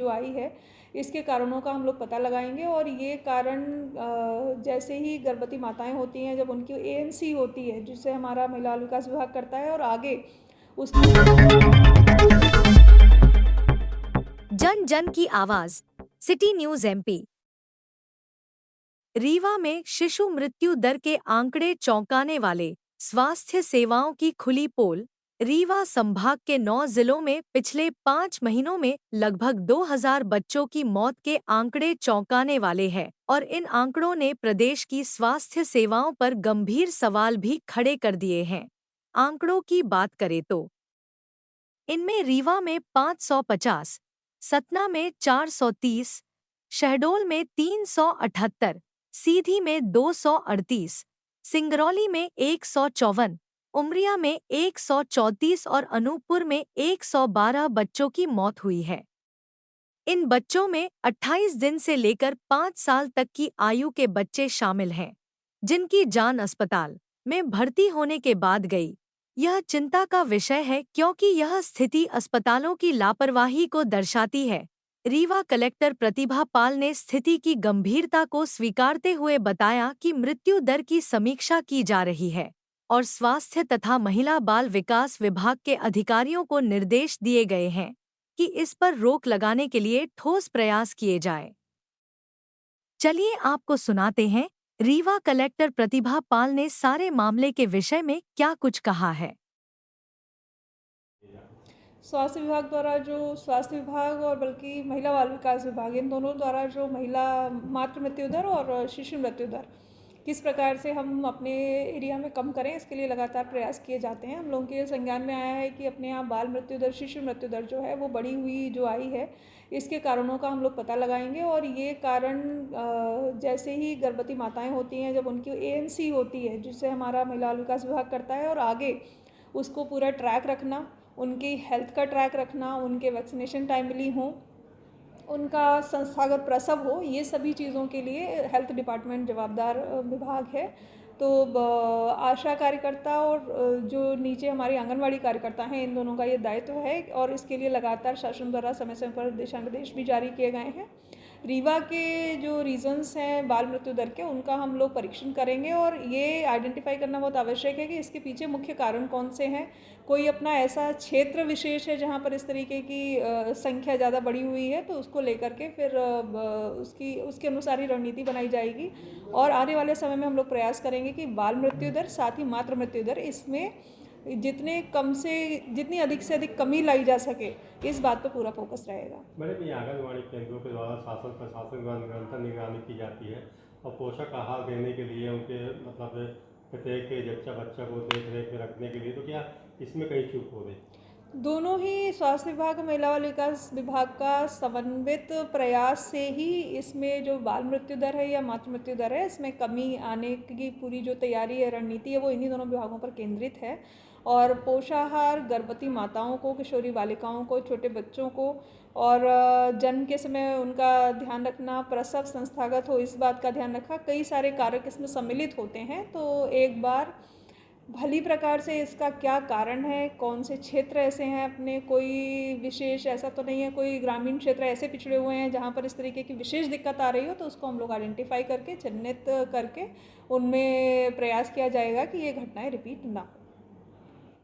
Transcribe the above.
जो आई है, इसके कारणों का हम लोग पता लगाएंगे। और ये कारण जैसे ही गर्भवती माताएं होती हैं, जब उनकी एएनसी होती है, जिसे हमारा महिला बाल विकास विभाग करता है, और आगे उसकी जन जन की आवाज, सिटी न्यूज एमपी। रीवा में शिशु मृत्यु दर के आंकड़े चौंकाने वाले, स्वास्थ्य सेवाओं की खुली पोल। रीवा संभाग के 9 जिलों में पिछले 5 महीनों में लगभग 2000 बच्चों की मौत के आंकड़े चौंकाने वाले हैं और इन आंकड़ों ने प्रदेश की स्वास्थ्य सेवाओं पर गंभीर सवाल भी खड़े कर दिए हैं। आंकड़ों की बात करें तो इनमें रीवा में 550, सतना में 430, शहडोल में 378, सीधी में 238, सिंगरौली में 154, उमरिया में 134 और अनूपपुर में 112 बच्चों की मौत हुई है। इन बच्चों में 28 दिन से लेकर 5 साल तक की आयु के बच्चे शामिल हैं, जिनकी जान अस्पताल में भर्ती होने के बाद गई। यह चिंता का विषय है क्योंकि यह स्थिति अस्पतालों की लापरवाही को दर्शाती है। रीवा कलेक्टर प्रतिभा पाल ने स्थिति की गंभीरता को स्वीकारते हुए बताया कि मृत्यु दर की समीक्षा की जा रही है और स्वास्थ्य तथा महिला बाल विकास विभाग के अधिकारियों को निर्देश दिए गए हैं कि इस पर रोक लगाने के लिए ठोस प्रयास किए जाए। चलिए आपको सुनाते हैं रीवा कलेक्टर प्रतिभा पाल ने सारे मामले के विषय में क्या कुछ कहा है। स्वास्थ्य विभाग द्वारा जो स्वास्थ्य विभाग और बल्कि महिला बाल विकास विभाग, इन दोनों द्वारा जो महिला मातृ मृत्यु दर और शिशु मृत्यु दर किस प्रकार से हम अपने एरिया में कम करें, इसके लिए लगातार प्रयास किए जाते हैं। हम लोगों के संज्ञान में आया है कि अपने यहाँ बाल मृत्यु दर, शिशु मृत्यु दर जो है वो बढ़ी हुई जो आई है, इसके कारणों का हम लोग पता लगाएंगे। और ये कारण जैसे ही गर्भवती माताएं होती हैं, जब उनकी एएनसी होती है, जिसे हमारा महिला बाल विकास विभाग करता है, और आगे उसको पूरा ट्रैक रखना, उनकी हेल्थ का ट्रैक रखना, उनके वैक्सीनेशन टाइमली हों, उनका संस्थागत प्रसव हो, ये सभी चीज़ों के लिए हेल्थ डिपार्टमेंट जवाबदार विभाग है। तो आशा कार्यकर्ता और जो नीचे हमारे आंगनवाड़ी कार्यकर्ता हैं, इन दोनों का ये दायित्व है और इसके लिए लगातार शासन द्वारा समय समय पर दिशा निर्देश भी जारी किए गए हैं। रीवा के जो रीजंस हैं बाल मृत्यु दर के, उनका हम लोग परीक्षण करेंगे और ये आइडेंटिफाई करना बहुत आवश्यक है कि इसके पीछे मुख्य कारण कौन से हैं। कोई अपना ऐसा क्षेत्र विशेष है जहाँ पर इस तरीके की संख्या ज़्यादा बढ़ी हुई है, तो उसको लेकर के फिर उसके अनुसार ही रणनीति बनाई जाएगी। और आने वाले समय में हम लोग प्रयास करेंगे कि बाल मृत्यु दर साथ ही मातृ मृत्यु दर, इसमें जितनी अधिक से अधिक कमी लाई जा सके, इस बात पर पूरा फोकस रहेगा। मैडम, ये आंगनबाड़ी केंद्रों के द्वारा शासन प्रशासन द्वारा निरंतर निगरानी की जाती है और पोषक आहार देने के लिए उनके मतलब प्रत्येक बच्चा को देख रेख में रखने के लिए, तो क्या इसमें कहीं चूक हो गई? दोनों ही स्वास्थ्य विभाग और महिला बाल विकास विभाग का समन्वित प्रयास से ही इसमें जो बाल मृत्यु दर है या मातृ मृत्यु दर है, इसमें कमी आने की पूरी जो तैयारी है, रणनीति है, वो इन्हीं दोनों विभागों पर केंद्रित है। और पोषाहार गर्भवती माताओं को, किशोरी बालिकाओं को, छोटे बच्चों को और जन्म के समय उनका ध्यान रखना, प्रसव संस्थागत हो, इस बात का ध्यान रखा, कई सारे कारक इसमें सम्मिलित होते हैं। तो एक बार भली प्रकार से इसका क्या कारण है, कौन से क्षेत्र ऐसे हैं अपने, कोई विशेष ऐसा तो नहीं है, कोई ग्रामीण क्षेत्र ऐसे पिछड़े हुए हैं जहाँ पर इस तरीके की विशेष दिक्कत आ रही हो, तो उसको हम लोग आइडेंटिफाई करके, चिन्हित करके उनमें प्रयास किया जाएगा कि ये घटनाएं रिपीट ना हो।